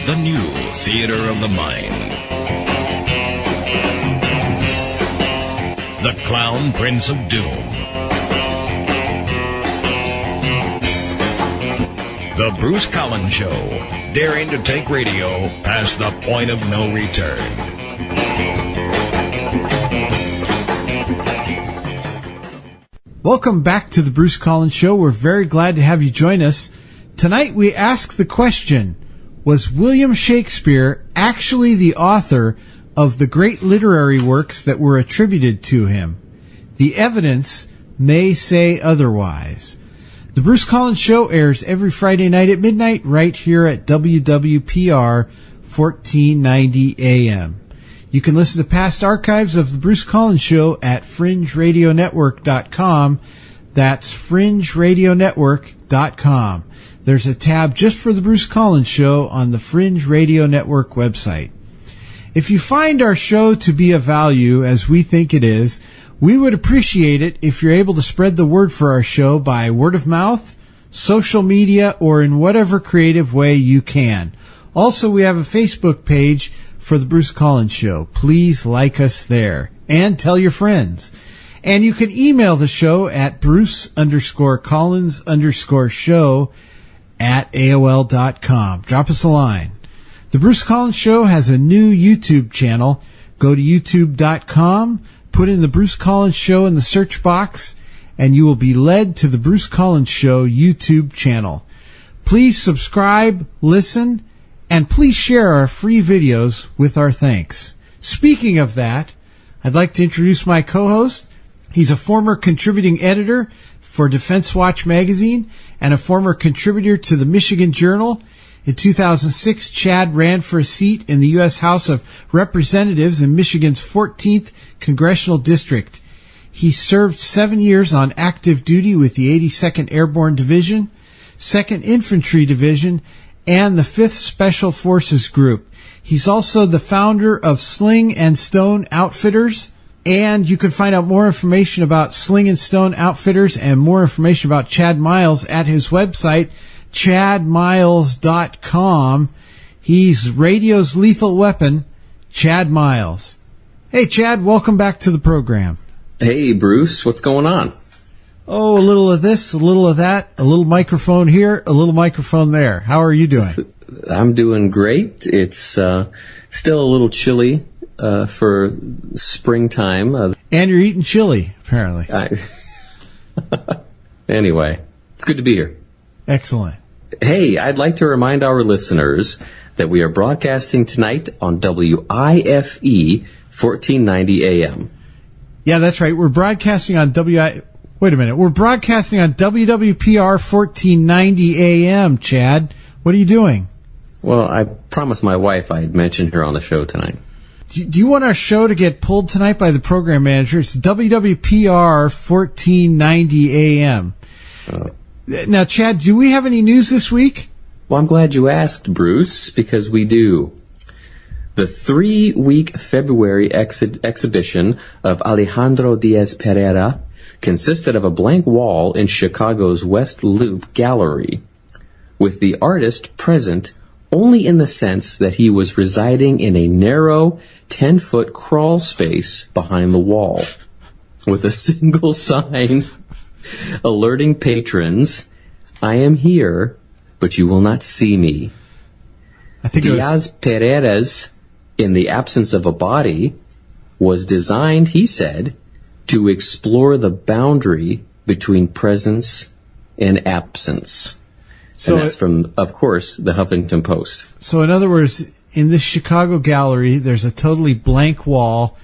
the new theater of the mind. The Clown Prince of Doom. The Bruce Collins Show, daring to take radio past the point of no return. Welcome back to the Bruce Collins Show. We're very glad to have you join us. Tonight we ask the question, was William Shakespeare actually the author of the great literary works that were attributed to him? The evidence may say otherwise. The Bruce Collins Show airs every Friday night at midnight right here at WWPR 1490 AM. You can listen to past archives of the Bruce Collins Show at FringeRadioNetwork.com. That's FringeRadioNetwork.com. There's a tab just for the Bruce Collins Show on the Fringe Radio Network website. If you find our show to be of value, as we think it is, we would appreciate it if you're able to spread the word for our show by word of mouth, social media, or in whatever creative way you can. Also, we have a Facebook page for the Bruce Collins Show. Please like us there and tell your friends. And you can email the show at bruce_collins_show@AOL.com. Drop us a line. The Bruce Collins Show has a new YouTube channel. Go to youtube.com, put in the Bruce Collins Show in the search box, and you will be led to the Bruce Collins Show YouTube channel. Please subscribe, listen, and please share our free videos with our thanks. Speaking of that, I'd like to introduce my co-host. He's a former contributing editor for Defense Watch magazine and a former contributor to the Michigan Journal. In 2006, Chad ran for a seat in the U.S. House of Representatives in Michigan's 14th Congressional District. He served 7 years on active duty with the 82nd Airborne Division, 2nd Infantry Division, and the 5th Special Forces Group. He's also the founder of Sling and Stone Outfitters, and you can find out more information about Sling and Stone Outfitters and more information about Chad Miles at his website, chadmiles.com. He's radio's lethal weapon, Chad Miles. Hey, Chad, welcome back to the program. Hey, Bruce, what's going on? Oh, a little of this, a little of that, a little microphone here, a little microphone there. How are you doing? I'm doing great. It's still a little chilly for springtime. And you're eating chili, apparently. Anyway, it's good to be here. Excellent. Hey, I'd like to remind our listeners that we are broadcasting tonight on WIFE 1490 AM. Yeah, that's right. We're broadcasting on We're broadcasting on WWPR 1490 AM, Chad. What are you doing? Well, I promised my wife I'd mention her on the show tonight. Do you want our show to get pulled tonight by the program manager? It's WWPR 1490 AM. Now, Chad, do we have any news this week? Well, I'm glad you asked, Bruce, because we do. The 3-week February exhibition of Alejandro Diaz Pereira consisted of a blank wall in Chicago's West Loop Gallery, with the artist present only in the sense that he was residing in a narrow 10-foot crawl space behind the wall, with a single sign alerting patrons, "I am here, but you will not see me." Diaz Pereira's "In the Absence of a Body" was designed, he said, to explore the boundary between presence and absence. So and that's from, of course, the Huffington Post. So in other words, in this Chicago gallery, there's a totally blank wall,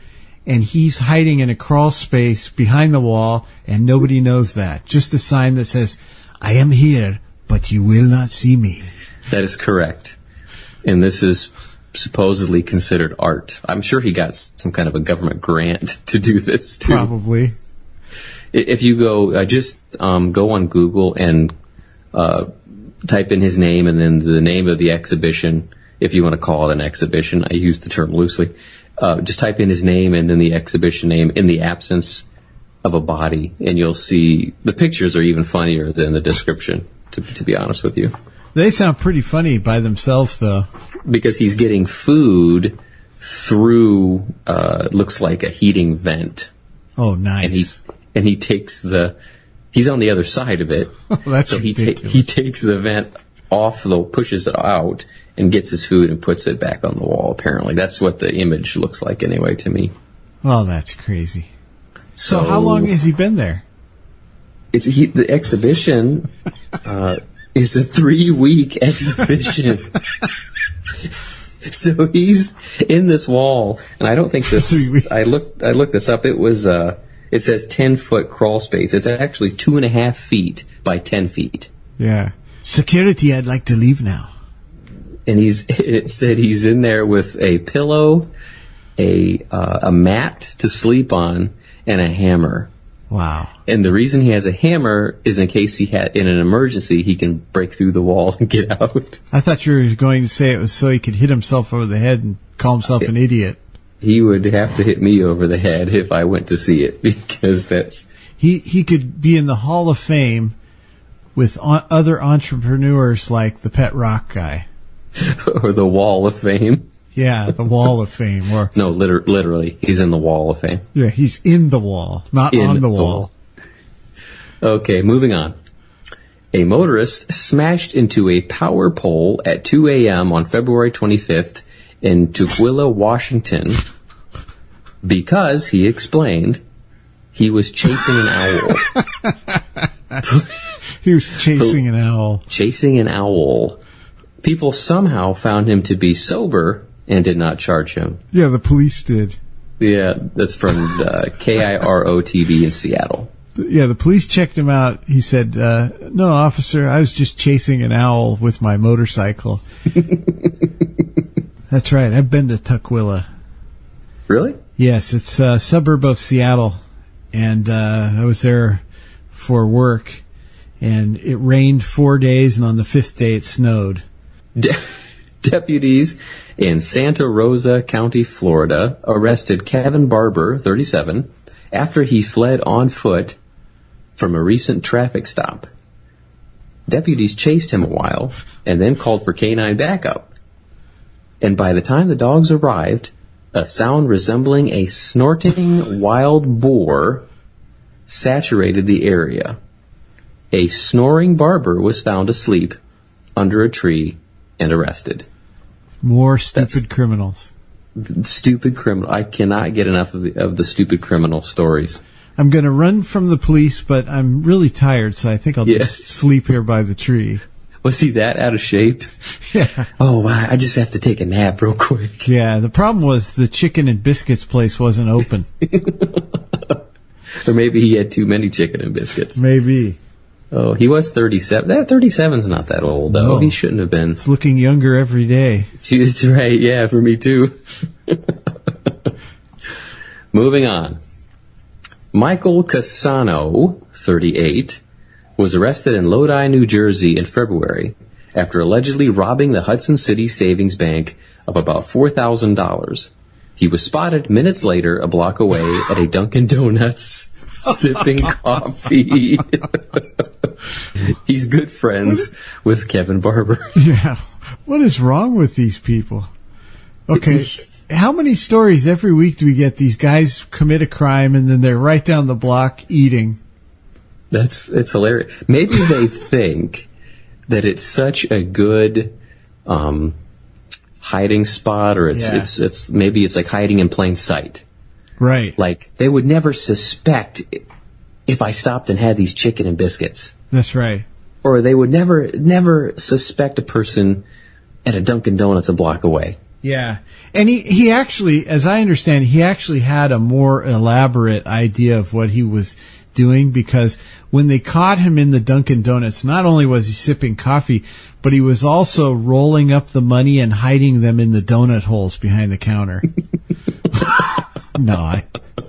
and he's hiding in a crawl space behind the wall, and nobody knows that. Just a sign that says, "I am here, but you will not see me." That is correct. And this is supposedly considered art. I'm sure he got some kind of a government grant to do this, too. Probably. If you go, go on Google and type in his name and then the name of the exhibition, if you want to call it an exhibition. I use the term loosely. Just type in his name and then the exhibition name, "In the Absence of a Body," and you'll see the pictures are even funnier than the description, to be honest with you. They sound pretty funny by themselves, though. because he's getting food through, looks like a heating vent. Oh, nice. And he takes he's on the other side of it. That's so ridiculous. he takes the vent off, pushes it out, and gets his food and puts it back on the wall, apparently. That's what the image looks like anyway to me. Oh, that's crazy. So how long has he been there? The exhibition is a 3-week exhibition. So he's in this wall, and I don't think this. I looked this up. It was it says 10-foot crawl space. It's actually 2.5 feet by 10 feet. Yeah. Security, I'd like to leave now. And it said he's in there with a pillow, a mat to sleep on, and a hammer. Wow. And the reason he has a hammer is in case in an emergency, he can break through the wall and get out. I thought you were going to say it was so he could hit himself over the head and call himself an idiot. He would have to hit me over the head if I went to see it, because that's... He could be in the Hall of Fame with other entrepreneurs like the Pet Rock guy. Or the Wall of Fame. Yeah, the Wall of Fame. Or no, literally, he's in the Wall of Fame. Yeah, he's in the wall, not on the wall. Okay, moving on. A motorist smashed into a power pole at 2 a.m. on February 25th in Tukwila, Washington, because, he explained, he was chasing an owl. He was chasing an owl. Chasing an owl. People somehow found him to be sober and did not charge him. Yeah, the police did. Yeah, that's from KIRO-TV in Seattle. Yeah, the police checked him out. He said, no, officer, I was just chasing an owl with my motorcycle. That's right. I've been to Tukwila. Really? Yes, it's a suburb of Seattle. And I was there for work. And it rained 4 days, and on the 5th day it snowed. Deputies in Santa Rosa County, Florida, arrested Kevin Barber, 37, after he fled on foot from a recent traffic stop. Deputies chased him a while and then called for canine backup. And by the time the dogs arrived, a sound resembling a snorting wild boar saturated the area. A snoring barber was found asleep under a tree and arrested. More stupid criminals. Stupid criminal. I cannot get enough of the stupid criminal stories. I'm going to run from the police, but I'm really tired, so I think I'll just sleep here by the tree. Was he that out of shape? Yeah. Oh, I just have to take a nap real quick. Yeah, the problem was the chicken and biscuits place wasn't open. Or maybe he had too many chicken and biscuits. Maybe. Oh, he was 37. That 37's not that old, though. No. He shouldn't have been. It's looking younger every day. That's right. Yeah, for me, too. Moving on. Michael Cassano, 38, was arrested in Lodi, New Jersey in February after allegedly robbing the Hudson City Savings Bank of about $4,000. He was spotted minutes later a block away at a Dunkin' Donuts sipping coffee. He's good friends with Kevin Barber. Yeah. What is wrong with these people? Okay. How many stories every week do we get these guys commit a crime and then they're right down the block eating? It's hilarious. Maybe they think that it's such a good hiding spot, or it's maybe it's like hiding in plain sight. Right. Like they would never suspect if I stopped and had these chicken and biscuits. That's right. Or they would never suspect a person at a Dunkin' Donuts a block away. Yeah. And he actually, as I understand, he actually had a more elaborate idea of what he was doing, because when they caught him in the Dunkin' Donuts, not only was he sipping coffee, but he was also rolling up the money and hiding them in the donut holes behind the counter. No,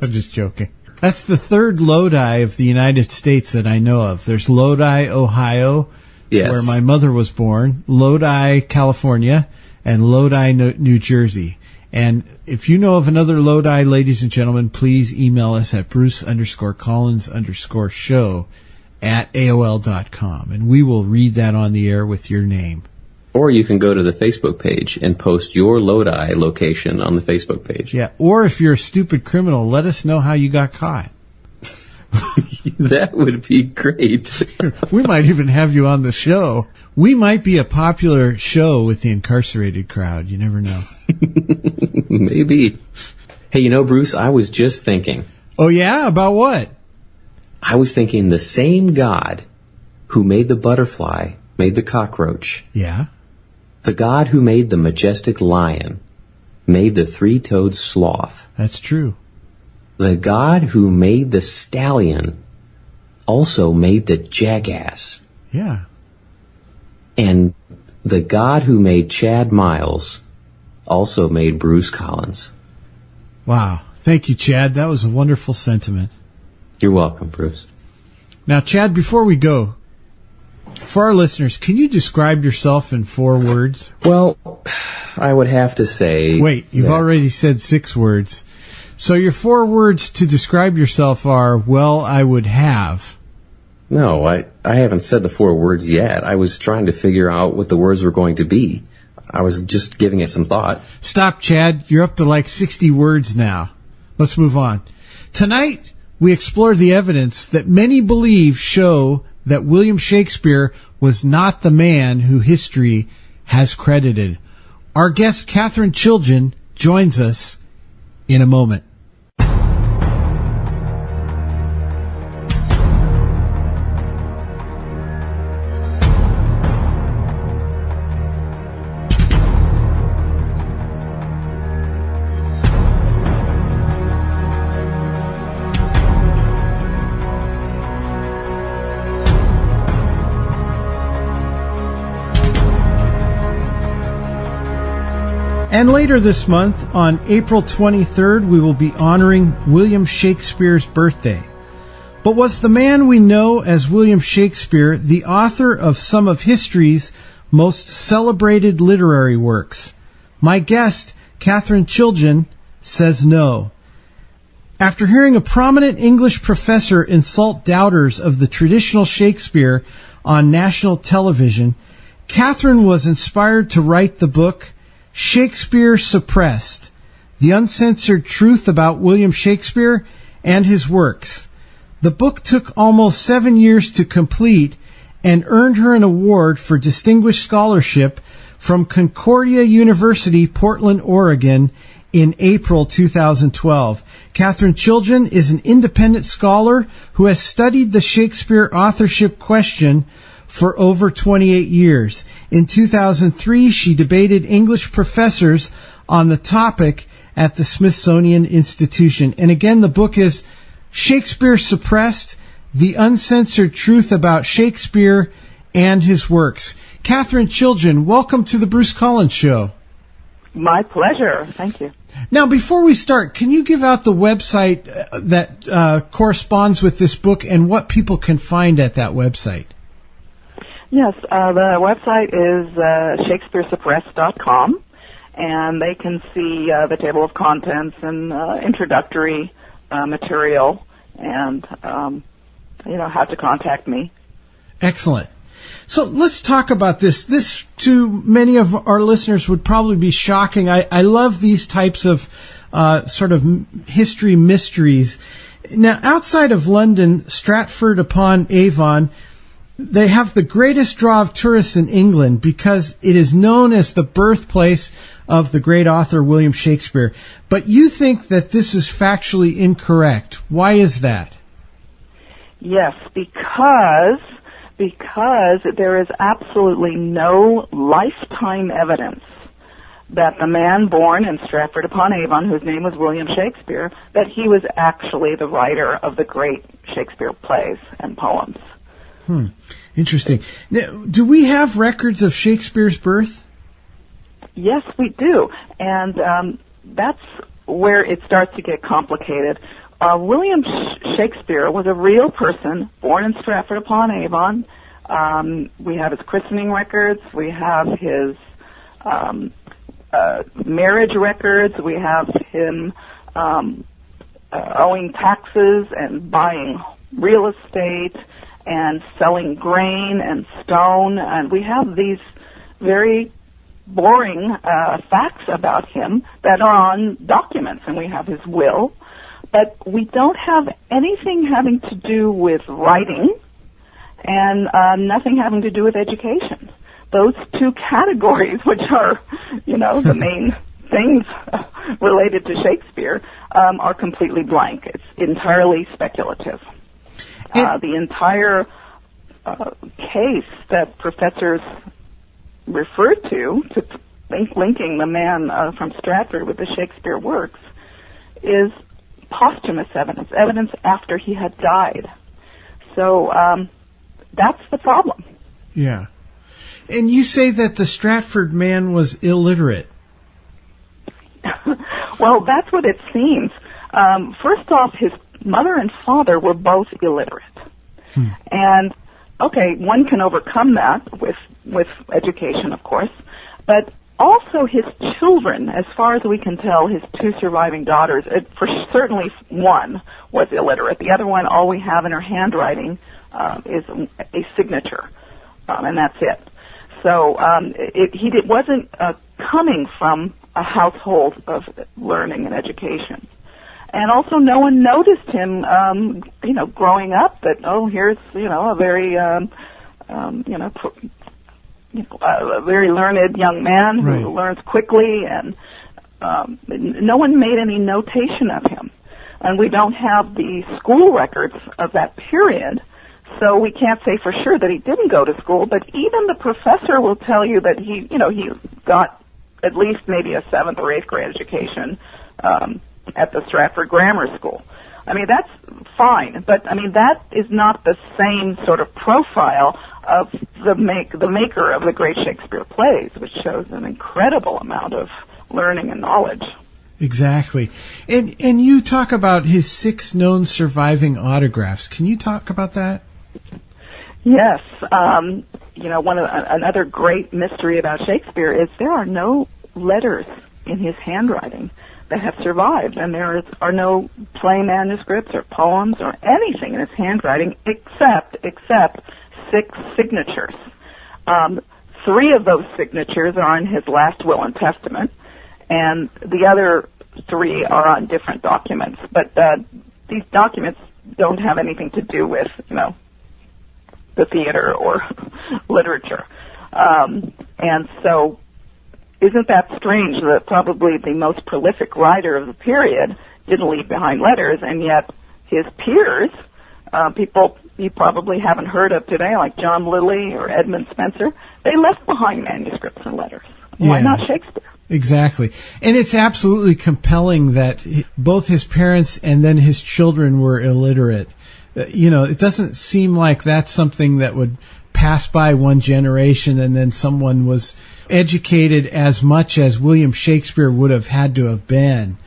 I'm just joking. That's the third Lodi of the United States that I know of. There's Lodi, Ohio, where my mother was born, Lodi, California, and Lodi, New Jersey. And if you know of another Lodi, ladies and gentlemen, please email us at Bruce_Collins_show@AOL.com, and we will read that on the air with your name. Or you can go to the Facebook page and post your Lodi location on the Facebook page. Yeah, or if you're a stupid criminal, let us know how you got caught. That would be great. We might even have you on the show. We might be a popular show with the incarcerated crowd. You never know. Maybe. Hey, Bruce, I was just thinking. Oh, yeah? About what? I was thinking the same God who made the butterfly made the cockroach. Yeah? The God who made the majestic lion made the three-toed sloth. That's true. The God who made the stallion also made the jackass. Yeah. And the God who made Chad Miles also made Bruce Collins. Wow. Thank you, Chad. That was a wonderful sentiment. You're welcome, Bruce. Now, Chad, before we go, for our listeners, can you describe yourself in 4 words? Well, I would have to say... Wait, you've already said 6 words. So your 4 words to describe yourself are, well, I would have. No, I haven't said the 4 words yet. I was trying to figure out what the words were going to be. I was just giving it some thought. Stop, Chad. You're up to like 60 words now. Let's move on. Tonight, we explore the evidence that many believe show that William Shakespeare was not the man who history has credited. Our guest, Katherine Chiljan, joins us in a moment. And later this month, on April 23rd, we will be honoring William Shakespeare's birthday. But was the man we know as William Shakespeare the author of some of history's most celebrated literary works? My guest, Katherine Chiljan, says no. After hearing a prominent English professor insult doubters of the traditional Shakespeare on national television, Katherine was inspired to write the book Shakespeare Suppressed, The Uncensored Truth About William Shakespeare and His Works. The book took almost 7 years to complete and earned her an award for distinguished scholarship from Concordia University, Portland, Oregon, in April 2012. Katherine Chiljan is an independent scholar who has studied the Shakespeare authorship question for over 28 years. In 2003, she debated English professors on the topic at the Smithsonian Institution. And again, the book is Shakespeare Suppressed, The Uncensored Truth About Shakespeare and His Works. Katherine Chiljan, welcome to the Bruce Collins Show. My pleasure. Thank you. Now, before we start, can you give out the website that corresponds with this book and what people can find at that website? Yes, the website is shakespearesuppressed.com, and they can see the table of contents and introductory material and, how to contact me. Excellent. So let's talk about this. This, to many of our listeners, would probably be shocking. I love these types of sort of history mysteries. Now, outside of London, Stratford-upon-Avon, they have the greatest draw of tourists in England because it is known as the birthplace of the great author William Shakespeare. But you think that this is factually incorrect. Why is that? Yes, because there is absolutely no lifetime evidence that the man born in Stratford-upon-Avon, whose name was William Shakespeare, that he was actually the writer of the great Shakespeare plays and poems. Interesting. Now, do we have records of Shakespeare's birth? Yes, we do. And that's where it starts to get complicated. William Shakespeare was a real person born in Stratford-upon-Avon. We have his christening records. We have his marriage records. We have him owing taxes and buying real estate and selling grain and stone, and we have these very boring facts about him that are on documents, and we have his will, but we don't have anything having to do with writing and nothing having to do with education. Those two categories, which are, the main things related to Shakespeare, are completely blank. It's entirely speculative. The entire case that professors refer to linking the man from Stratford with the Shakespeare works, is posthumous evidence after he had died. So that's the problem. Yeah. And you say that the Stratford man was illiterate. Well, that's what it seems. First off, his mother and father were both illiterate. And, okay, one can overcome that with education, of course, but also his children, as far as we can tell, his two surviving daughters, for certainly one was illiterate. The other one, all we have in her handwriting is a signature, and that's it. So he wasn't coming from a household of learning and education. And also no one noticed him, growing up that, here's, a very, a very learned young man who learns quickly, and no one made any notation of him. And we don't have the school records of that period, so we can't say for sure that he didn't go to school, but even the professor will tell you that he got at least maybe a 7th or 8th grade education at the Stratford Grammar School. I mean, that's fine, but I mean, that is not the same sort of profile of the maker of the great Shakespeare plays, which shows an incredible amount of learning and knowledge. Exactly. And you talk about his 6 known surviving autographs. Can you talk about that? Yes. Another great mystery about Shakespeare is there are no letters in his handwriting that have survived, and there are no play manuscripts or poems or anything in his handwriting except 6 signatures. 3 of those signatures are in his last will and testament, and the other 3 are on different documents. But these documents don't have anything to do with, the theater or literature. And so isn't that strange that probably the most prolific writer of the period didn't leave behind letters, and yet his peers, people you probably haven't heard of today, like John Lilly or Edmund Spenser, they left behind manuscripts and letters. Why not Shakespeare? Exactly. And it's absolutely compelling that both his parents and then his children were illiterate. It doesn't seem like that's something that would pass by one generation and then someone was educated as much as William Shakespeare would have had to have been.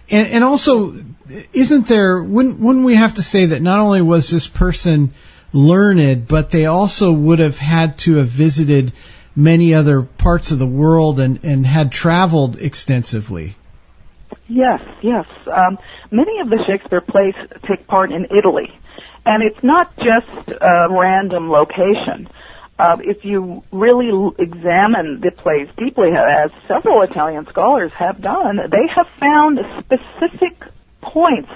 And also, wouldn't we have to say that not only was this person learned, but they also would have had to have visited many other parts of the world and had traveled extensively? Yes. Many of the Shakespeare plays take part in Italy. And it's not just a random location. If you really examine the plays deeply, as several Italian scholars have done, they have found specific points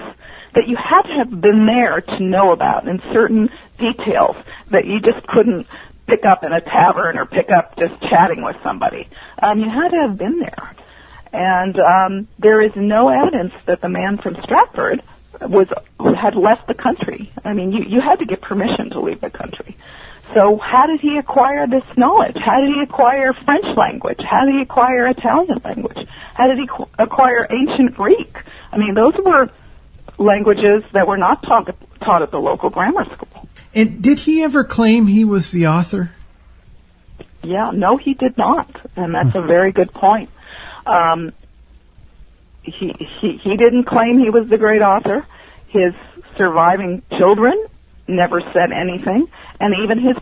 that you had to have been there to know about, and certain details that you just couldn't pick up in a tavern or pick up just chatting with somebody. You had to have been there. And there is no evidence that the man from Stratford had left the country. I mean, you had to get permission to leave the country. So how did he acquire this knowledge? How did he acquire French language? How did he acquire Italian language? How did he acquire ancient Greek? I mean, those were languages that were not taught at the local grammar school. And did he ever claim he was the author? Yeah, no, he did not. And that's a very good point. He didn't claim he was the great author. His surviving children never said anything, and even his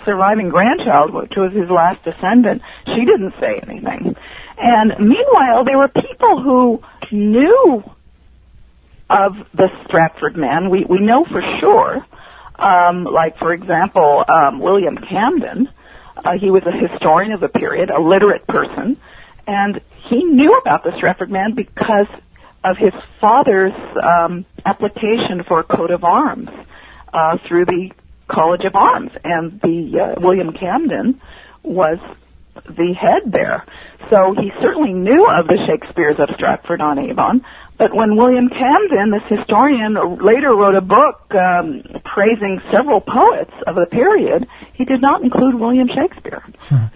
surviving grandchild, which was his last descendant, she didn't say anything. And meanwhile, there were people who knew of the Stratford man. We know for sure, like for example, William Camden, He was a historian of the period, a literate person, and he knew about the Stratford man because of his father's application for a coat of arms through the College of Arms, and the William Camden was the head there. So he certainly knew of the Shakespeares of Stratford-on-Avon, but when William Camden, this historian, later wrote a book praising several poets of the period, he did not include William Shakespeare.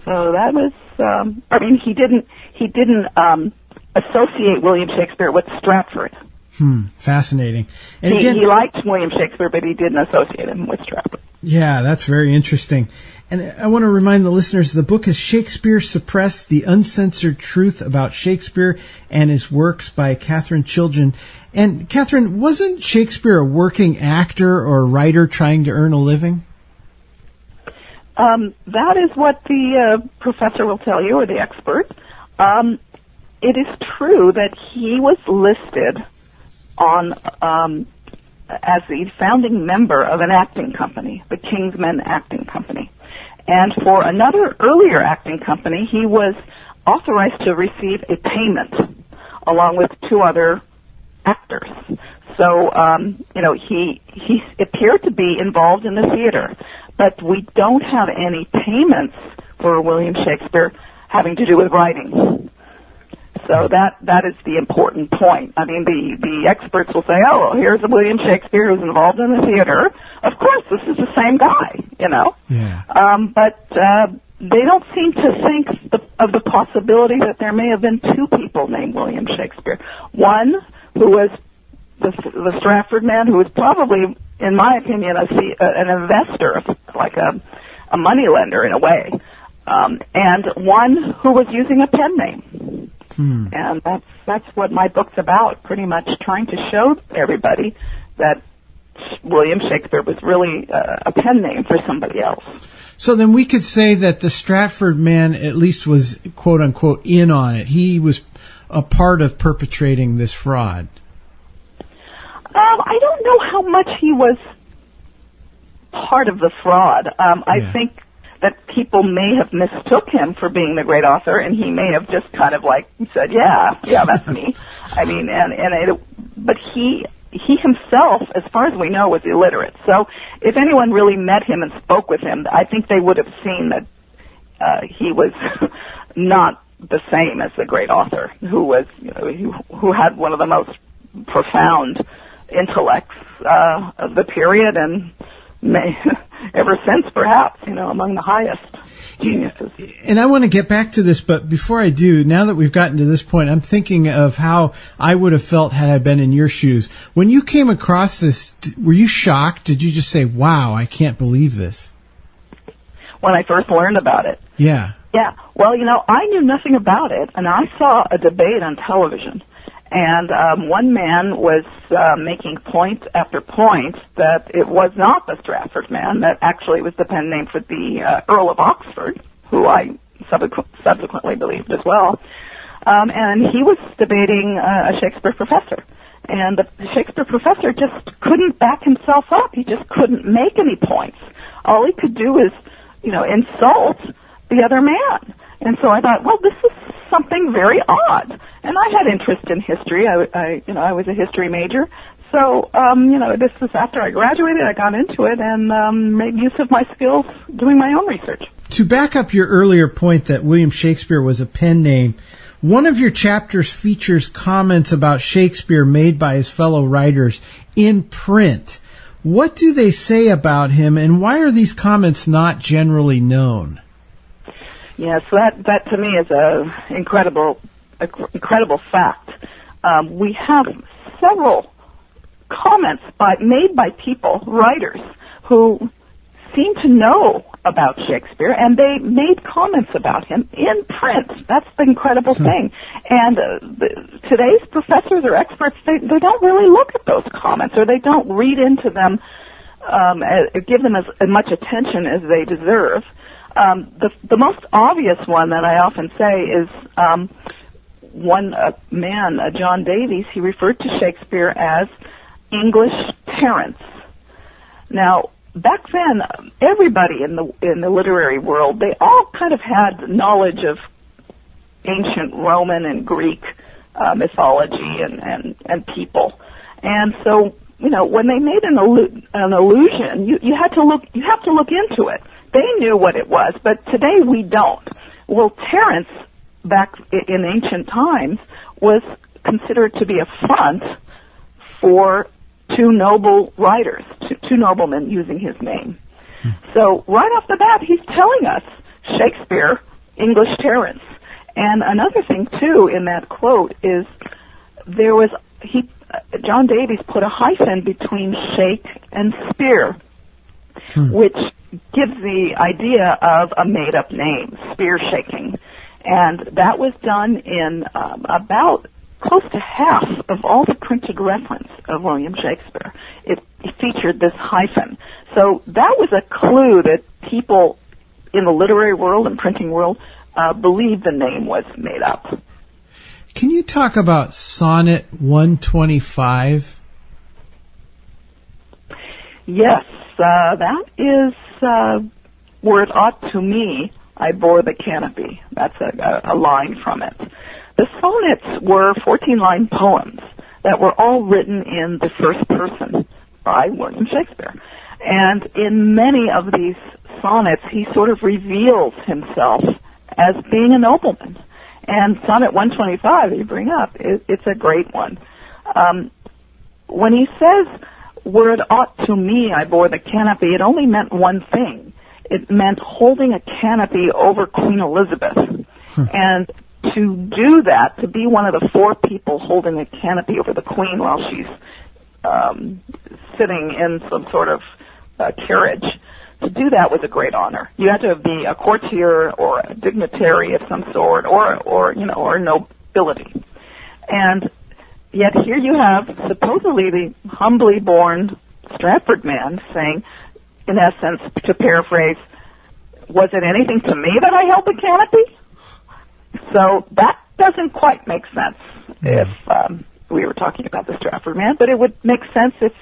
So that was, he didn't associate William Shakespeare with Stratford. Fascinating. And he liked William Shakespeare, but he didn't associate him with Stratford. Yeah, that's very interesting. And I want to remind the listeners, the book is Shakespeare Suppressed, The Uncensored Truth About Shakespeare and His Works by Katherine Chiljan. And Katherine, wasn't Shakespeare a working actor or writer trying to earn a living? That is what the professor will tell you, or the expert. It is true that he was listed on as the founding member of an acting company, the King's Men Acting Company. And for another earlier acting company, he was authorized to receive a payment along with two other actors. So, he appeared to be involved in the theater, but we don't have any payments for William Shakespeare having to do with writing. So that is the important point. I mean, the experts will say, oh, well, here's a William Shakespeare who's involved in the theater. Of course, this is the same guy, Yeah. But they don't seem to think of the possibility that there may have been two people named William Shakespeare. One who was the Stratford man, who was probably, in my opinion, an investor, like a moneylender in a way, and one who was using a pen name. And that's what my book's about, pretty much trying to show everybody that William Shakespeare was really a pen name for somebody else. So then we could say that the Stratford man at least was, quote unquote, in on it. He was a part of perpetrating this fraud. I don't know how much he was part of the fraud. I think that people may have mistook him for being the great author, and he may have just kind of like said, yeah, that's me. I mean, but he himself, as far as we know, was illiterate. So if anyone really met him and spoke with him, I think they would have seen that he was not the same as the great author, who had one of the most profound intellects of the period, and ever since, perhaps, among the highest geniuses. And I want to get back to this, but before I do, now that we've gotten to this point, I'm thinking of how I would have felt had I been in your shoes. When you came across this, were you shocked? Did you just say, wow, I can't believe this? When I first learned about it. Yeah. Yeah. Well, I knew nothing about it, and I saw a debate on television. And one man was making point after point that it was not the Stratford man, that actually was the pen name for the Earl of Oxford, who I subsequently believed as well. And he was debating a Shakespeare professor. And the Shakespeare professor just couldn't back himself up. He just couldn't make any points. All he could do is, insult the other man. And so I thought, well, this is something very odd. And I had interest in history. I was a history major. So, this was after I graduated, I got into it and made use of my skills doing my own research. To back up your earlier point that William Shakespeare was a pen name, one of your chapters features comments about Shakespeare made by his fellow writers in print. What do they say about him, and why are these comments not generally known? Yes, that to me is a incredible fact. We have several comments made by people, writers, who seem to know about Shakespeare, and they made comments about him in print. That's the incredible thing. And today's professors or experts, they don't really look at those comments, or they don't read into them, give them as much attention as they deserve. The most obvious one that I often say is one man, John Davies. He referred to Shakespeare as English Terence. Now, back then, everybody in the literary world, they all kind of had knowledge of ancient Roman and Greek mythology and people. And so, when they made an allusion, you have to look into it. They knew what it was, but today we don't. Well, Terence, back in ancient times, was considered to be a front for two noble writers, two noblemen using his name. So right off the bat, he's telling us Shakespeare, English Terence. And another thing, too, in that quote is John Davies put a hyphen between shake and spear, which gives the idea of a made-up name, spear shaking. And that was done in about close to half of all the printed reference of William Shakespeare. It featured this hyphen. So that was a clue that people in the literary world and printing world believed the name was made up. Can you talk about Sonnet 125? Yes, that is where it ought to me, I bore the canopy. That's a line from it. The sonnets were 14-line poems that were all written in the first person by William Shakespeare. And in many of these sonnets, he sort of reveals himself as being a nobleman. And Sonnet 125 that you bring up, it's a great one. When he says, were it aught to me I bore the canopy, it only meant one thing. It meant holding a canopy over Queen Elizabeth. And to do that, to be one of the four people holding a canopy over the Queen while she's sitting in some sort of carriage, to do that was a great honor. You had to be a courtier or a dignitary of some sort, or nobility. And yet here you have supposedly the humbly born Stratford man saying, in essence, to paraphrase, was it anything to me that I held the canopy? So that doesn't quite make sense if we were talking about the Stratford man, but it would make sense if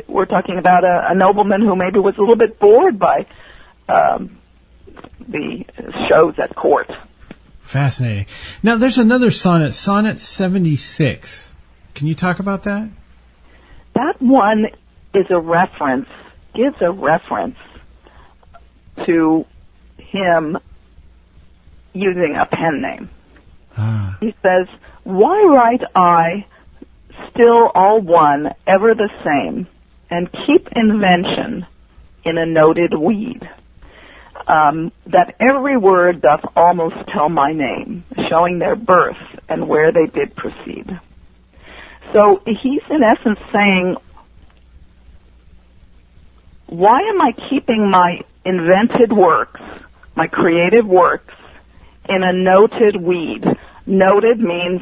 we're talking about a nobleman who maybe was a little bit bored by the shows at court. Fascinating. Now, there's another sonnet, Sonnet 76. Can you talk about that? That one is gives a reference to him using a pen name. He says, why write I, still all one, ever the same, and keep invention in a noted weed, that every word doth almost tell my name, showing their birth and where they did proceed. So he's in essence saying, why am I keeping my invented works, my creative works, in a noted weed? Noted means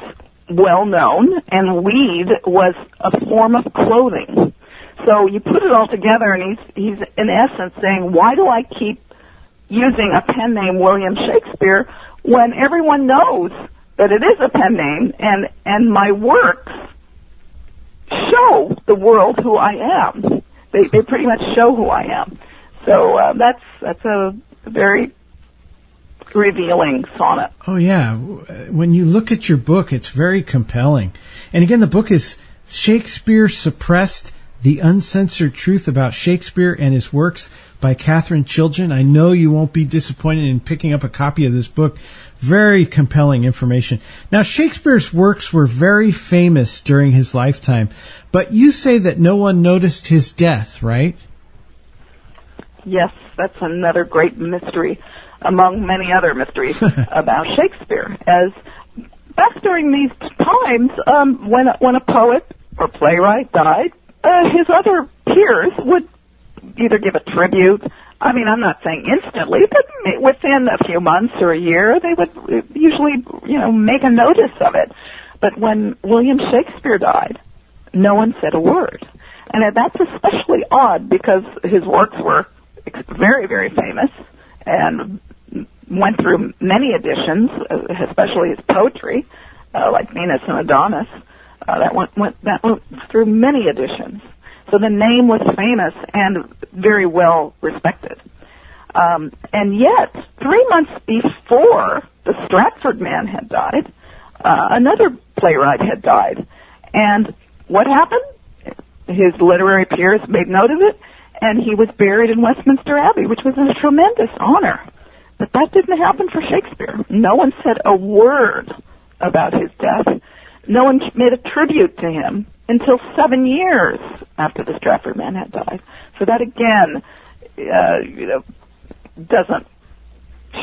well known, and weed was a form of clothing. So you put it all together, and he's in essence saying, why do I keep using a pen name William Shakespeare when everyone knows that it is a pen name, and my works show the world who I am. They pretty much show who I am. So that's a very revealing sonnet. Oh, yeah. When you look at your book, it's very compelling. And again, the book is Shakespeare Suppressed, The Uncensored Truth About Shakespeare and His Works by Katherine Chiljan. I know you won't be disappointed in picking up a copy of this book. Very compelling information. Now, Shakespeare's works were very famous during his lifetime, but you say that no one noticed his death, right? Yes, that's another great mystery among many other mysteries about Shakespeare. As back during these times, when a poet or playwright died, his other peers would either give a tribute. I mean, I'm not saying instantly, but within a few months or a year, they would usually, make a notice of it. But when William Shakespeare died, no one said a word. And that's especially odd because his works were very, very famous and went through many editions, especially his poetry, like Venus and Adonis. That went through many editions. So the name was famous and very well respected. And yet, 3 months before the Stratford man had died, another playwright had died. And what happened? His literary peers made note of it, and he was buried in Westminster Abbey, which was a tremendous honor. But that didn't happen for Shakespeare. No one said a word about his death. No one made a tribute to him until 7 years after the Stratford man had died. So that, again, doesn't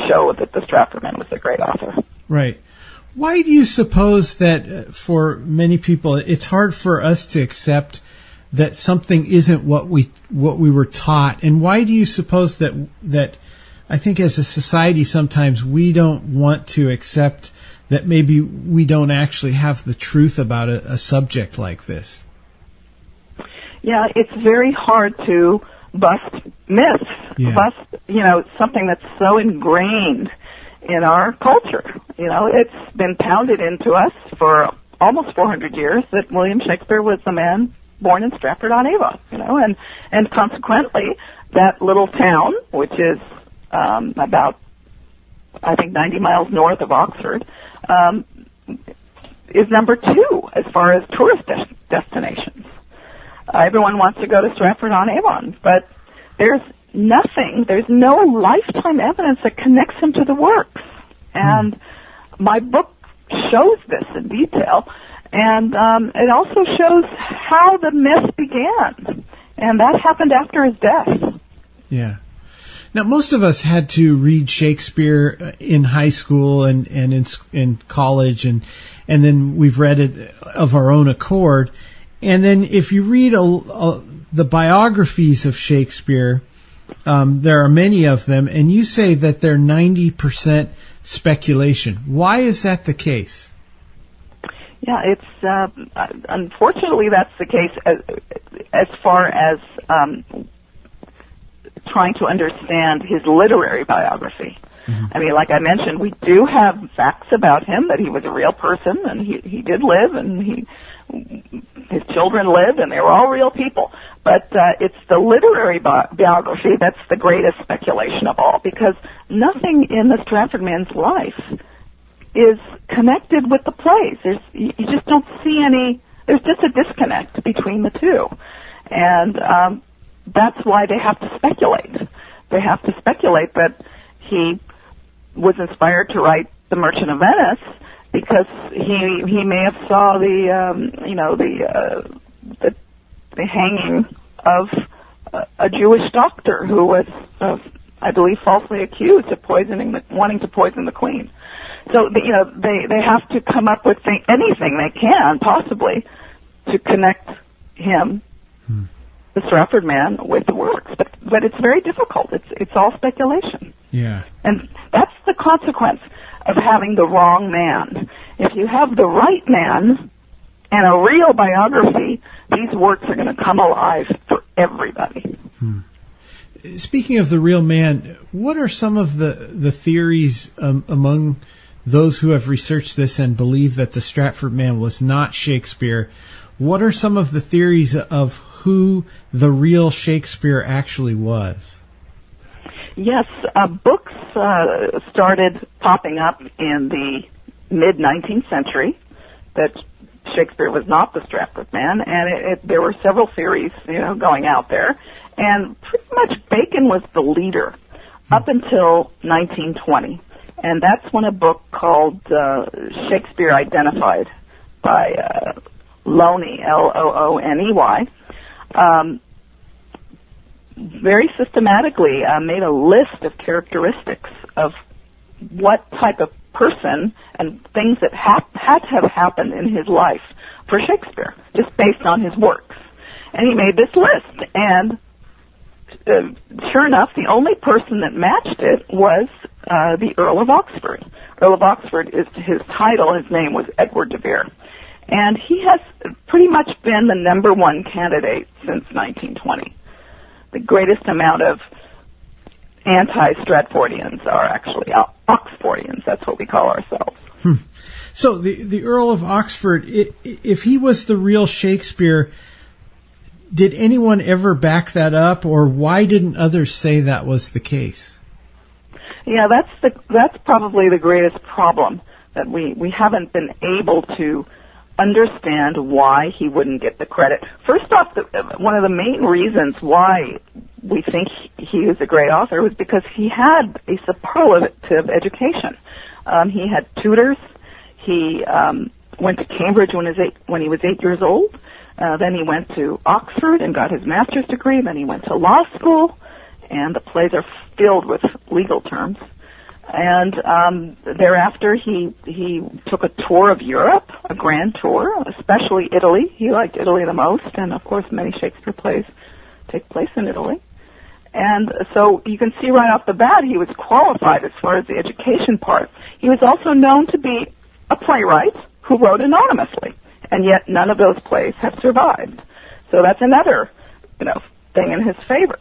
show that the Stratford man was a great author. Right. Why do you suppose that for many people it's hard for us to accept that something isn't what we were taught? And why do you suppose that I think as a society sometimes we don't want to accept that maybe we don't actually have the truth about a subject like this? Yeah, it's very hard to bust myths, bust, something that's so ingrained in our culture. It's been pounded into us for almost 400 years that William Shakespeare was the man born in Stratford-on-Avon, and consequently that little town, which is about, I think, 90 miles north of Oxford, is number 2 as far as tourist destinations. Everyone wants to go to Stratford-on-Avon, but there's no lifetime evidence that connects him to the works. And my book shows this in detail, and it also shows how the myth began, and that happened after his death. Yeah. Now, most of us had to read Shakespeare in high school and in college, and then we've read it of our own accord. And then if you read the biographies of Shakespeare, there are many of them, and you say that they're 90% speculation. Why is that the case? Yeah, it's unfortunately that's the case as far as trying to understand his literary biography. Mm-hmm. I mean, like I mentioned, we do have facts about him that he was a real person, and he did live, and his children lived, and they were all real people. But it's the literary biography that's the greatest speculation of all, because nothing in the Stratford man's life is connected with the plays. You just don't see any. There's just a disconnect between the two, and that's why they have to speculate. They have to speculate that he was inspired to write The Merchant of Venice because he may have saw the hanging of a Jewish doctor who was, I believe, falsely accused of wanting to poison the queen. So they have to come up with anything they can possibly to connect him, the Stratford man, with the works. But it's very difficult. It's all speculation. Yeah. And that's the consequence of having the wrong man. If you have the right man and a real biography, these works are going to come alive for everybody. Speaking of the real man, what are some of the theories among those who have researched this and believe that the Stratford man was not Shakespeare? What are some of the theories of who the real Shakespeare actually was? Yes, books started popping up in the mid-19th century that Shakespeare was not the Stratford man, and there were several theories, going out there. And pretty much Bacon was the leader up until 1920. And that's when a book called Shakespeare Identified by Looney, Looney, very systematically made a list of characteristics of what type of person and things that had to have happened in his life for Shakespeare, just based on his works. And he made this list, and sure enough, the only person that matched it was the Earl of Oxford. Earl of Oxford is his title. His name was Edward de Vere. And he has pretty much been the number one candidate since 1920. The greatest amount of anti-Stratfordians are actually Oxfordians. That's what we call ourselves. So the Earl of Oxford, if he was the real Shakespeare, did anyone ever back that up, or why didn't others say that was the case? Yeah, that's probably the greatest problem, that we haven't been able to understand why he wouldn't get the credit. First off, one of the main reasons why we think he was a great author was because he had a superlative education. He had tutors. He went to Cambridge when he was 8 years old. Then he went to Oxford and got his master's degree. Then he went to law school, and the plays are filled with legal terms. And thereafter, he took a tour of Europe, a grand tour, especially Italy. He liked Italy the most, and of course, many Shakespeare plays take place in Italy. And so you can see right off the bat he was qualified as far as the education part. He was also known to be a playwright who wrote anonymously, and yet none of those plays have survived. So that's another, thing in his favor.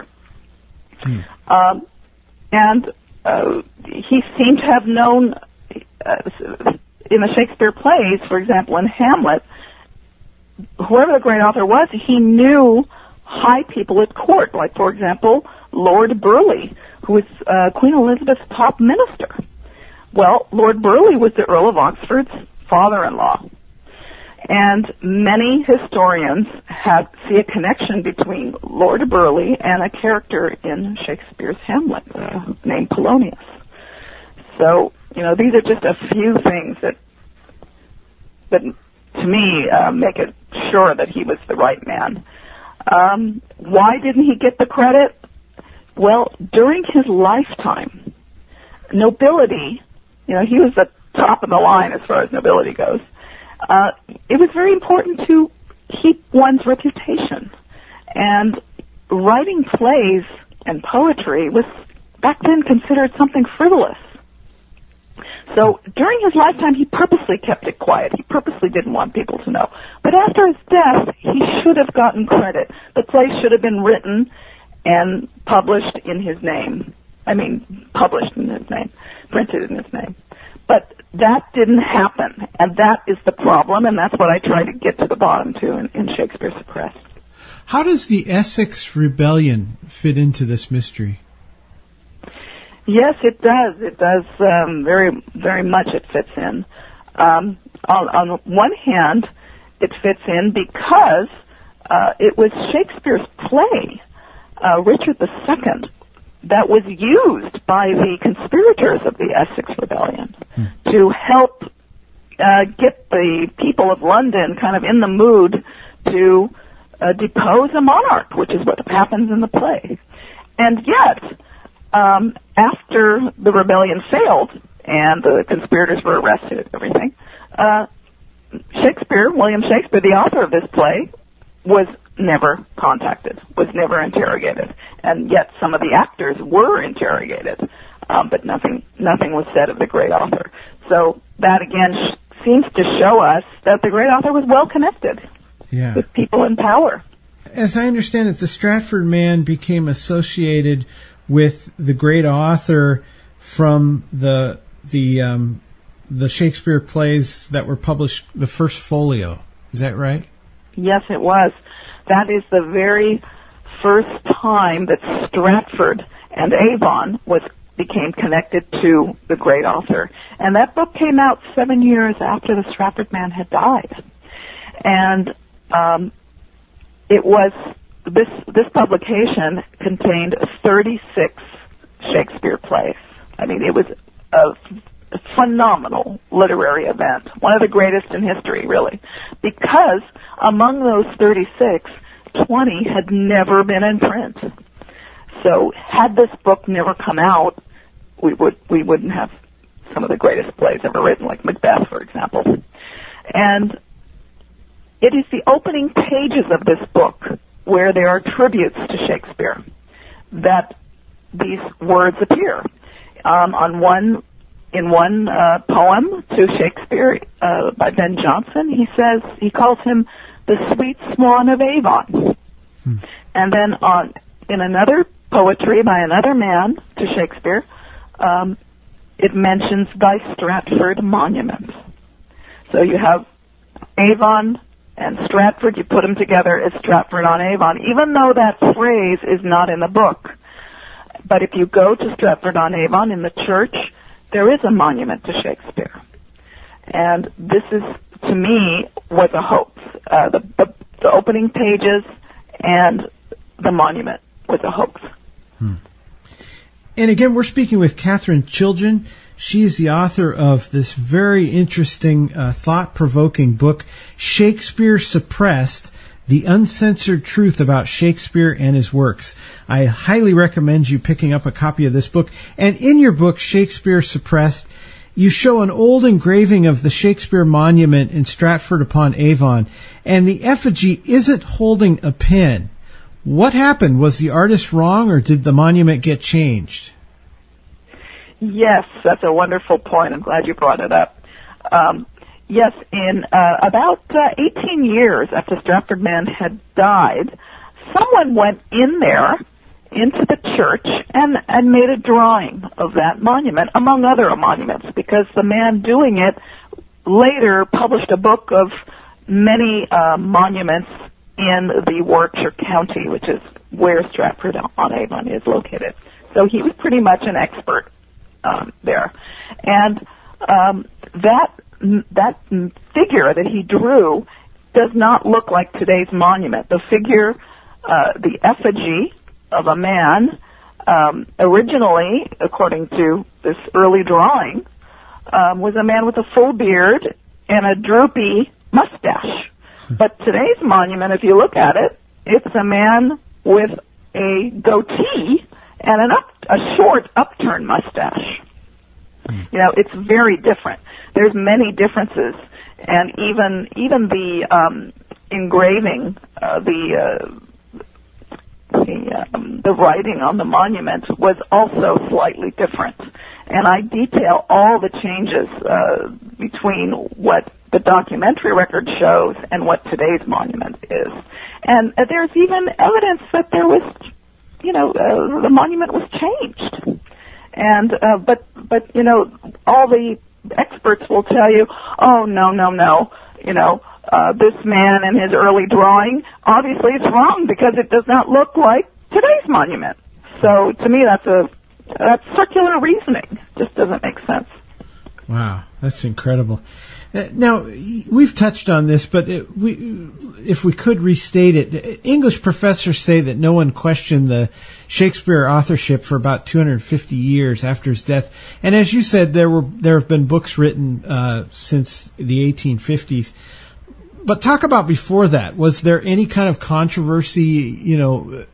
He seemed to have known, in the Shakespeare plays, for example, in Hamlet, whoever the great author was, he knew high people at court, like, for example, Lord Burleigh, who was Queen Elizabeth's top minister. Well, Lord Burleigh was the Earl of Oxford's father-in-law. And many historians see a connection between Lord Burleigh and a character in Shakespeare's Hamlet named Polonius. So, these are just a few things that to me, make it sure that he was the right man. Why didn't he get the credit? Well, during his lifetime, nobility, he was the top of the line as far as nobility goes. It was very important to keep one's reputation. And writing plays and poetry was back then considered something frivolous. So during his lifetime, he purposely kept it quiet. He purposely didn't want people to know. But after his death, he should have gotten credit. The play should have been written and published in his name. Published in his name, printed in his name. But that didn't happen, and that is the problem, and that's what I try to get to the bottom to in Shakespeare Suppressed. How does the Essex Rebellion fit into this mystery? Yes, it does. It does very, very much. It fits in. On one hand, it fits in because it was Shakespeare's play, Richard II, that was used by the conspirators of the Essex Rebellion to help get the people of London kind of in the mood to depose a monarch, which is what happens in the play. And yet, after the rebellion failed and the conspirators were arrested and everything, William Shakespeare, the author of this play, was never contacted, was never interrogated. And yet some of the actors were interrogated, but nothing was said of the great author. So that, again, seems to show us that the great author was well connected with people in power. As I understand it, the Stratford man became associated with the great author from the Shakespeare plays that were published, the first folio. Is that right? Yes, it was. That is the very first time that Stratford and Avon became connected to the great author. And that book came out 7 years after the Stratford man had died. And it was this publication contained 36 Shakespeare plays. It was a phenomenal literary event, one of the greatest in history, really, because among those 36, 20 had never been in print. So had this book never come out, we wouldn't have some of the greatest plays ever written, like Macbeth, for example. And it is the opening pages of this book where there are tributes to Shakespeare that these words appear. In one poem to Shakespeare by Ben Jonson, he calls him the sweet swan of Avon. And then in another poetry by another man to Shakespeare, it mentions thy Stratford monument. So you have Avon and Stratford, you put them together as Stratford-on-Avon, even though that phrase is not in the book. But if you go to Stratford-on-Avon in the church, there is a monument to Shakespeare. And this is, to me, was a hoax. The opening pages and the monument was a hoax. And again, we're speaking with Katherine Chiljan. She is the author of this very interesting, thought-provoking book, Shakespeare Suppressed, The Uncensored Truth About Shakespeare and His Works. I highly recommend you picking up a copy of this book. And in your book, Shakespeare Suppressed, you show an old engraving of the Shakespeare monument in Stratford-upon-Avon, and the effigy isn't holding a pen. What happened? Was the artist wrong, or did the monument get changed? Yes, that's a wonderful point. I'm glad you brought it up. Yes, in about 18 years after Stratford Man had died, someone went in there into the church and made a drawing of that monument, among other monuments, because the man doing it later published a book of many monuments in the Warwickshire County, which is where Stratford-on-Avon is located. So he was pretty much an expert there. And that figure that he drew does not look like today's monument. The figure, the effigy of a man, originally, according to this early drawing, was a man with a full beard and a droopy mustache. But today's monument, if you look at it, it's a man with a goatee and a short upturned mustache. You know, it's very different. There's many differences, and even the engraving, the writing on the monument was also slightly different. And I detail all the changes between what the documentary record shows and what today's monument is. And there's even evidence that there was, the monument was changed. And but all the experts will tell you, oh no, this man in his early drawing, obviously it's wrong because it does not look like today's monument. So to me, that's circular reasoning. Just doesn't make sense. Wow, that's incredible. Now, we've touched on this, but if we could restate it, English professors say that no one questioned the Shakespeare authorship for about 250 years after his death. And as you said, there have been books written since the 1850s. But talk about before that. Was there any kind of controversy,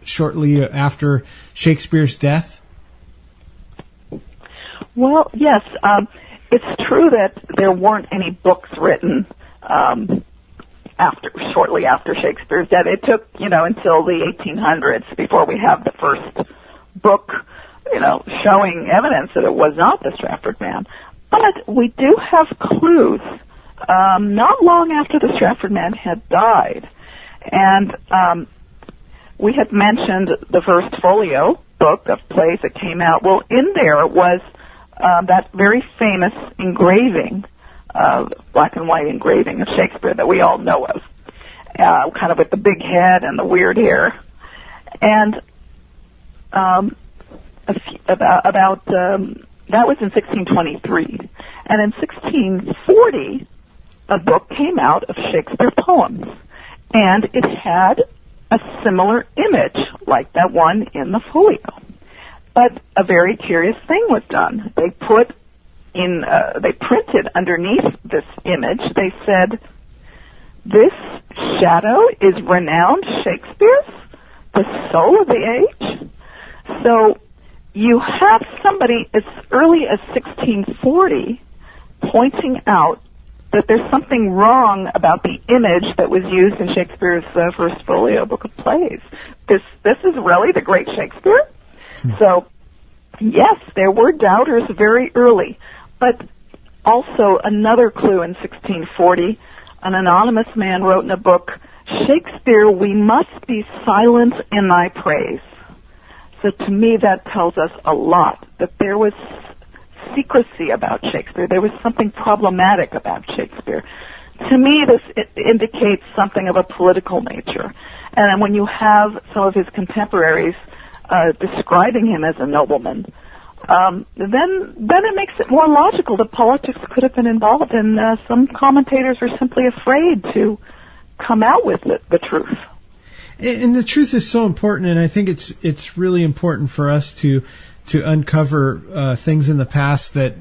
shortly after Shakespeare's death? Well, yes. It's true that there weren't any books written shortly after Shakespeare's death. It took, until the 1800s before we have the first book, showing evidence that it was not the Stratford Man. But we do have clues not long after the Stratford Man had died. And we had mentioned the first folio book of plays that came out. Well, in there was that very famous engraving, black and white engraving of Shakespeare that we all know of, kind of with the big head and the weird hair. And that was in 1623. And in 1640, a book came out of Shakespeare poems, and it had a similar image like that one in the folio. But a very curious thing was done. They printed underneath this image, they said, "This shadow is renowned Shakespeare's, the soul of the age." So you have somebody as early as 1640 pointing out that there's something wrong about the image that was used in Shakespeare's first folio book of plays. This is really the great Shakespeare? So, yes, there were doubters very early, but also another clue in 1640, an anonymous man wrote in a book, "Shakespeare, we must be silent in thy praise." So to me that tells us a lot, that there was secrecy about Shakespeare. There was something problematic about Shakespeare. to me, this indicates something of a political nature. And then when you have some of his contemporaries describing him as a nobleman, then it makes it more logical that politics could have been involved, and some commentators are simply afraid to come out with the truth. And the truth is so important, and I think it's really important for us to uncover things in the past that,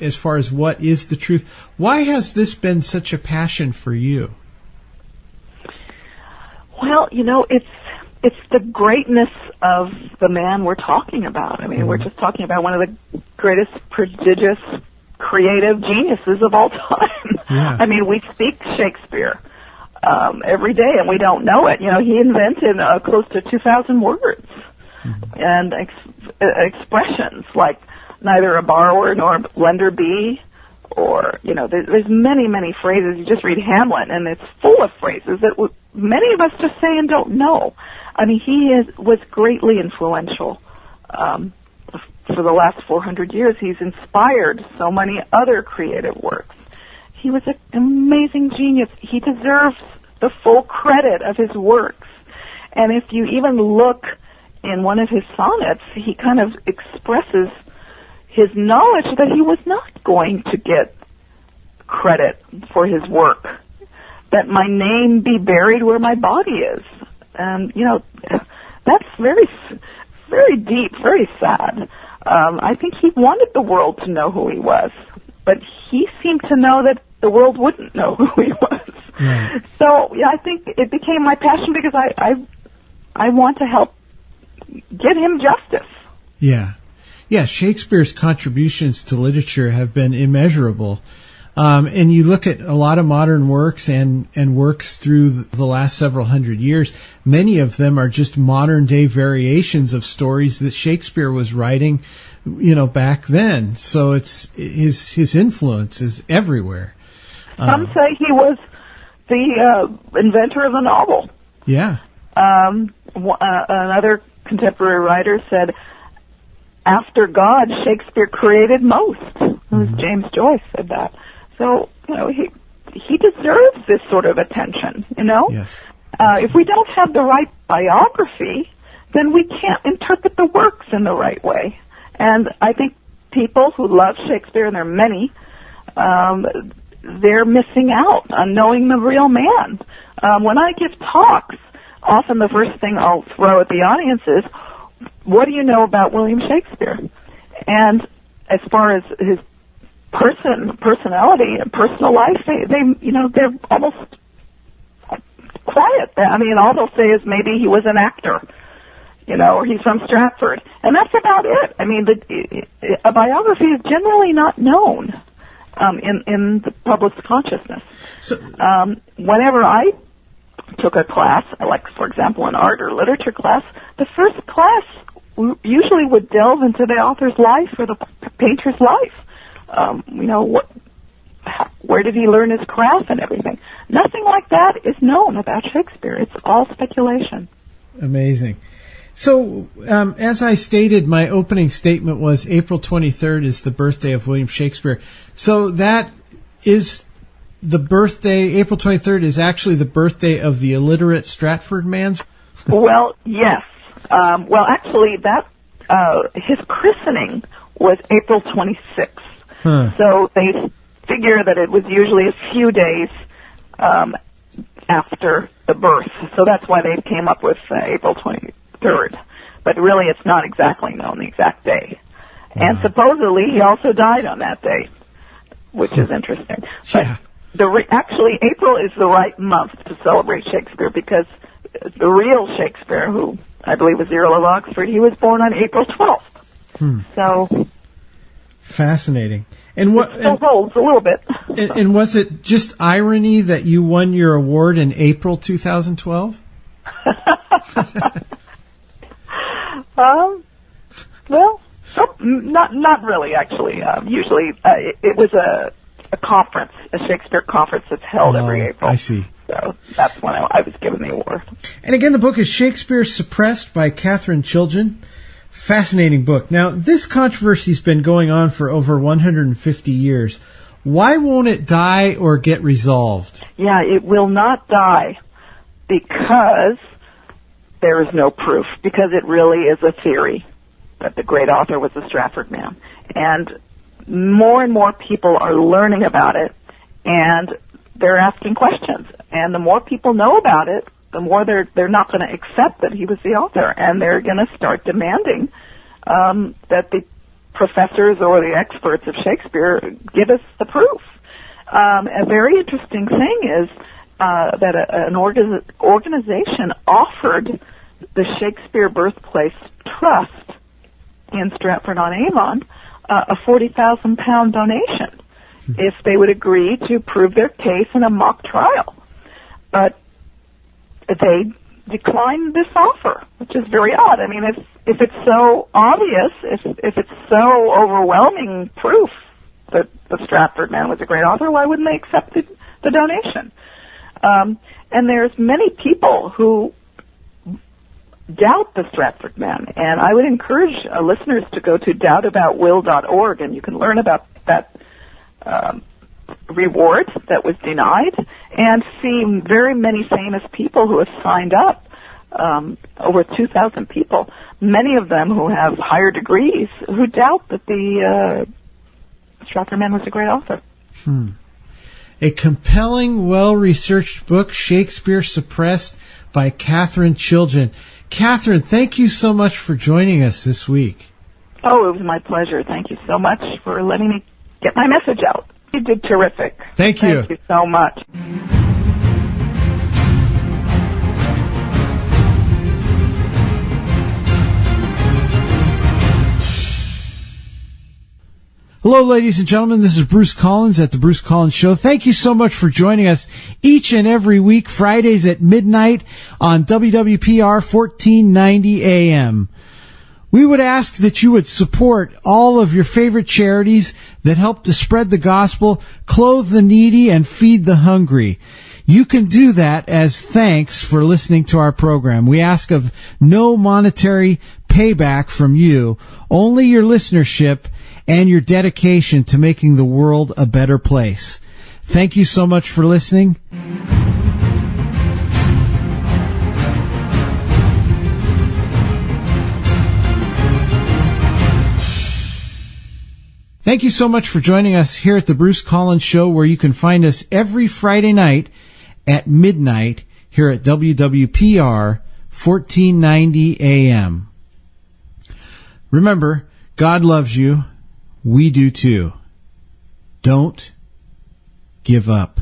as far as what is the truth. Why has this been such a passion for you? Well, it's the greatness of the man we're talking about. I mean, we're just talking about one of the greatest, prodigious, creative geniuses of all time. Yeah. I mean, we speak Shakespeare every day, and we don't know it. He invented close to 2,000 words and expressions like neither a borrower nor lender be, or, there's many, many phrases. You just read Hamlet, and it's full of phrases that many of us just say and don't know. I mean, he was greatly influential. For the last 400 years, he's inspired so many other creative works. He was an amazing genius. He deserves the full credit of his works. And if you even look in one of his sonnets, he kind of expresses his knowledge that he was not going to get credit for his work, that my name be buried where my body is. And, that's very, very deep, very sad. I think he wanted the world to know who he was, but he seemed to know that the world wouldn't know who he was. Right. So, I think it became my passion because I want to help get him justice. Yeah. Yeah, Shakespeare's contributions to literature have been immeasurable. And you look at a lot of modern works and works through the last several hundred years, many of them are just modern day variations of stories that Shakespeare was writing, back then. So it's his influence is everywhere. Some say he was the inventor of the novel. Yeah. Another contemporary writer said, after God, Shakespeare created most. It was James Joyce said that. So, he deserves this sort of attention, Yes. If we don't have the right biography, then we can't interpret the works in the right way. And I think people who love Shakespeare, and there are many, they're missing out on knowing the real man. When I give talks, often the first thing I'll throw at the audience is, what do you know about William Shakespeare? And as far as his personality and personal life, they're almost quiet. I mean, all they'll say is maybe he was an actor, or he's from Stratford, and that's about it. I mean, a biography is generally not known in the public's consciousness. So, whenever I took a class, like, for example, an art or literature class, the first class usually would delve into the author's life or the painter's life. Where did he learn his craft and everything? Nothing like that is known about Shakespeare. It's all speculation. Amazing. So, as I stated, my opening statement was April 23rd is the birthday of William Shakespeare. So that is the birthday, April 23rd is actually the birthday of the illiterate Stratford man? Well, yes. Actually, his christening was April 26th. Huh. So they figure that it was usually a few days after the birth. So that's why they came up with April 23rd. But really, it's not exactly known the exact day. Wow. And supposedly, he also died on that day, which is interesting. Yeah. But actually, April is the right month to celebrate Shakespeare because the real Shakespeare, who I believe was the Earl of Oxford, he was born on April 12th. So... Fascinating. And what? It still holds a little bit. And was it just irony that you won your award in April 2012? Well, not really. Actually, usually it was a conference, a Shakespeare conference that's held every April. I see. So that's when I was given the award. And again, the book is Shakespeare Suppressed by Katherine Chiljan. Fascinating book. Now, this controversy's been going on for over 150 years. Why won't it die or get resolved? Yeah, it will not die because there is no proof, because it really is a theory that the great author was the Stratford man. And more people are learning about it, and they're asking questions. And the more people know about it, the more they're not going to accept that he was the author, and they're going to start demanding that the professors or the experts of Shakespeare give us the proof. A very interesting thing is that an organization offered the Shakespeare Birthplace Trust in Stratford-on-Avon a £40,000 donation if they would agree to prove their case in a mock trial. But they declined this offer, which is very odd. I mean, if it's so obvious, if it's so overwhelming proof that the Stratford man was a great author, why wouldn't they accept the donation? And there's many people who doubt the Stratford man, and I would encourage listeners to go to doubtaboutwill.org, and you can learn about that reward that was denied, and see very many famous people who have signed up, over 2,000 people, many of them who have higher degrees, who doubt that the Stratford man was a great author. A compelling, well-researched book, Shakespeare Suppressed, by Katherine Chiljan. Katherine, thank you so much for joining us this week. Oh, it was my pleasure. Thank you so much for letting me get my message out. You did terrific. Thank you. Thank you so much. Hello, ladies and gentlemen. This is Bruce Collins at The Bruce Collins Show. Thank you so much for joining us each and every week, Fridays at midnight on WWPR 1490 AM. We would ask that you would support all of your favorite charities that help to spread the gospel, clothe the needy, and feed the hungry. You can do that as thanks for listening to our program. We ask of no monetary payback from you, only your listenership and your dedication to making the world a better place. Thank you so much for listening. Thank you so much for joining us here at the Bruce Collins Show, where you can find us every Friday night at midnight here at WWPR 1490 AM. Remember, God loves you. We do too. Don't give up.